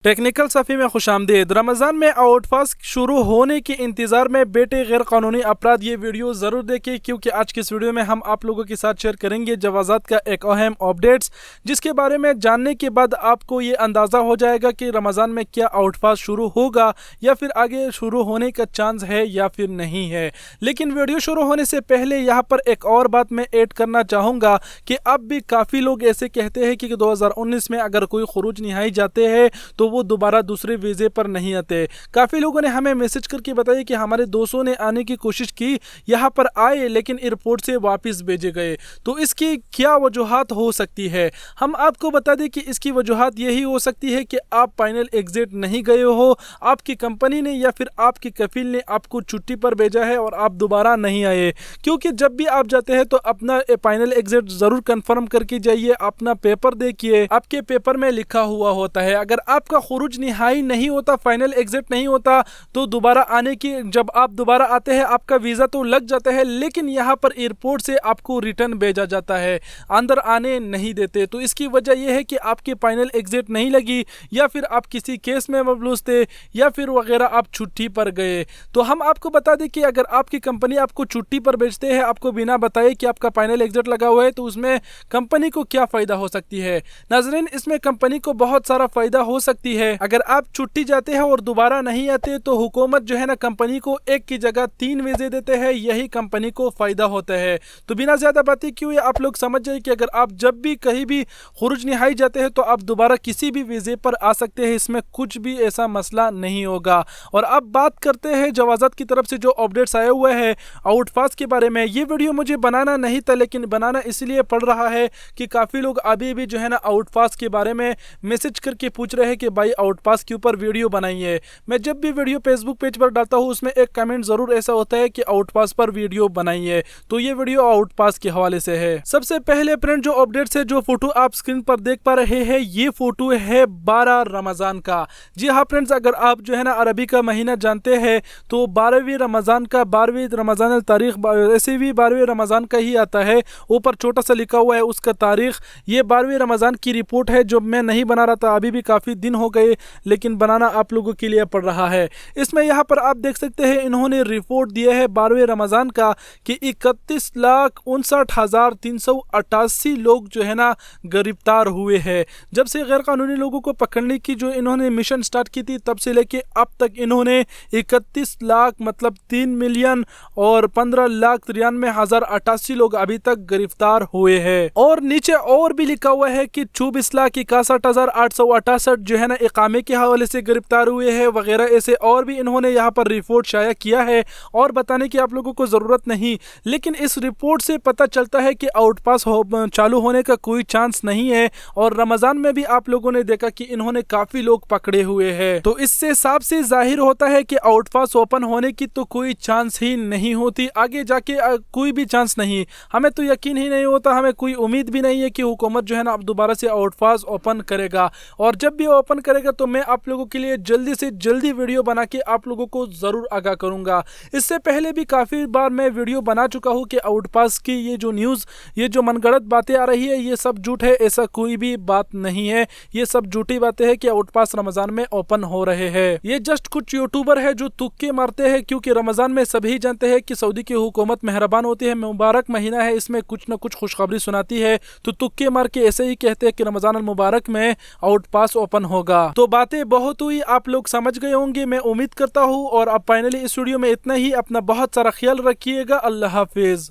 Technical Safi में खुशामदीद। रमज़ान में आउटफास्ट शुरू होने के इंतज़ार में बेटे गैर कानूनी अपराध, ये वीडियो ज़रूर देखें क्योंकि आज की इस वीडियो में हम आप लोगों के साथ शेयर करेंगे जवाज़ात का एक अहम अपडेट्स, जिसके बारे में जानने के बाद आपको ये अंदाज़ा हो जाएगा कि रमज़ान में क्या आउटफास्ट शुरू होगा या फिर आगे शुरू होने का चांस है या फिर नहीं है। लेकिन वीडियो शुरू होने से पहले यहाँ पर एक और बात मैं ऐड करना चाहूँगा कि अब भी काफ़ी लोग ऐसे कहते हैं कि 2019 में अगर कोई खुरूज निहाई जाते हैं तो वो दोबारा दूसरे वीज़े पर नहीं आते। काफ़ी लोगों ने हमें मैसेज करके बताया कि हमारे दोस्तों ने आने की कोशिश की, यहाँ पर आए लेकिन एयरपोर्ट से वापस भेजे गए। तो इसकी क्या वजूहात हो सकती है, हम आपको बता दें कि इसकी वजूहात यही हो सकती है कि आप फाइनल एग्जिट नहीं गए हो, आपकी कंपनी ने या फिर आपके कफील ने आपको छुट्टी पर भेजा है और आप दोबारा नहीं आए। क्योंकि जब भी आप जाते हैं तो अपना फाइनल एग्जिट ज़रूर कन्फर्म करके जाइए, अपना पेपर देखिए, आपके पेपर में लिखा हुआ होता है। अगर आपका खुरूज निहाई नहीं होता, फाइनल एग्जिट नहीं होता, तो दोबारा आने की, जब आप दोबारा आते हैं आपका वीज़ा तो लग जाता है, लेकिन यहाँ पर एयरपोर्ट से आपको रिटर्न भेजा जाता है, अंदर आने नहीं देते। तो इसकी वजह यह है कि आपकी फाइनल एग्जिट नहीं लगी या फिर आप किसी केस में मलबूस थे या फिर वगैरह आप छुट्टी पर गए। तो हम आपको बता दें कि अगर आपकी कंपनी आपको छुट्टी पर भेजते हैं आपको बिना बताए कि आपका फाइनल एग्जिट लगा हुआ है, तो उसमें कंपनी को क्या फ़ायदा हो सकती है। नाज़रीन, इसमें कंपनी को बहुत सारा फ़ायदा हो सकती है। अगर आप छुट्टी जाते हैं और दोबारा नहीं आते तो हुकूमत जो है ना कंपनी को एक की जगह 3 वीज़े देते हैं, यही कंपनी को फ़ायदा होता है। तो बिना ज़्यादा बातें किए आप लोग समझ जाए कि अगर आप जब भी कहीं भी खुरूज निहाई जाते हैं तो आप दोबारा किसी भी वीज़े पर आ सकते हैं, इसमें कुछ भी ऐसा मसला नहीं होगा। और अब बात करते हैं जवाज़ात की तरफ से जो अपडेट्स आए हुए हैं आउटफास्ट के बारे में। ये वीडियो मुझे बनाना नहीं था, लेकिन बनाना इसलिए पड़ रहा है कि काफ़ी लोग अभी भी जो है ना आउटफास्ट के बारे में मैसेज करके पूछ रहे हैं कि भाई आउटपास के ऊपर वीडियो बनाइए। मैं जब भी वीडियो फेसबुक पेज पर डालता हूँ उसमें एक कमेंट ज़रूर ऐसा होता है कि आउटपास पर वीडियो बनाइए, तो ये वीडियो आउटपास के हवाले से है। सबसे पहले फ्रेंड जो अपडेट्स है, जो फोटो आप स्क्रीन पर देख पा रहे हैं, ये फोटो है 12 रमज़ान का। जी हाँ फ्रेंड्स, अगर आप जो है ना अरबी का महीना जानते हैं तो 12वीं रमज़ान का, 12वीं रमज़ान तारीख ऐसे भी 12वीं रमज़ान का ही आता है, ऊपर छोटा सा लिखा हुआ है उसका तारीख। ये 12वीं रमज़ान की रिपोर्ट है जो मैं नहीं बना रहा था, अभी भी काफ़ी दिन हो गए लेकिन बनाना आप लोगों के लिए पड़ रहा है। इसमें यहाँ पर आप देख सकते हैं इन्होंने रिपोर्ट दिया है 12वें रमज़ान का कि 31,59,388 लोग जो है ना गिरफ्तार हुए हैं। जब से गैर कानूनी लोगों को पकड़ने की जो इन्होंने मिशन स्टार्ट की थी तब से लेके अब तक इन्होंने 31 लाख मतलब 3 मिलियन और 15,93,088 लोग अभी तक गिरफ्तार हुए हैं। और नीचे और भी लिखा हुआ है कि 24,61,868 जो है ना इकामे के हवाले से गिरफ्तार हुए हैं वगैरह, ऐसे और भी इन्होंने यहाँ पर रिपोर्ट शाया किया है। और बताने की आप लोगों को ज़रूरत नहीं, लेकिन इस रिपोर्ट से पता चलता है कि आउटपास चालू होने का कोई चांस नहीं है। और रमज़ान में भी आप लोगों ने देखा कि इन्होंने काफ़ी लोग पकड़े हुए हैं, तो इससे साफ से जाहिर होता है कि आउटपास ओपन होने की तो कोई चांस ही नहीं होती, आगे जाके कोई भी चांस नहीं। हमें तो यकीन ही नहीं होता, हमें कोई उम्मीद भी नहीं है कि हुकूमत जो है ना अब दोबारा से आउटपास ओपन करेगा। और जब भी ओपन करेगा तो मैं आप लोगों के लिए जल्दी से जल्दी वीडियो बना के आप लोगों को ज़रूर आगाह करूंगा। इससे पहले भी काफ़ी बार मैं वीडियो बना चुका हूं कि आउटपास की ये जो न्यूज़, ये जो मनगढ़ंत बातें आ रही है, ये सब झूठ है, ऐसा कोई भी बात नहीं है। ये सब झूठी बातें हैं कि आउटपास रमज़ान में ओपन हो रहे हैं। ये जस्ट कुछ यूट्यूबर है जो तुक्के मारते हैं, क्योंकि रमज़ान में सभी जानते हैं कि सऊदी की हुकूमत मेहरबान होती है, मुबारक महीना है, इसमें कुछ न कुछ खुशखबरी सुनाती है, तो तुक्के मार के ऐसे ही कहते हैं कि रमज़ान अल मुबारक में आउटपास ओपन होगा। तो बातें बहुत हुई, आप लोग समझ गए होंगे मैं उम्मीद करता हूँ। और अब फाइनली इस वीडियो में इतना ही। अपना बहुत सारा ख्याल रखिएगा। अल्लाह हाफिज़।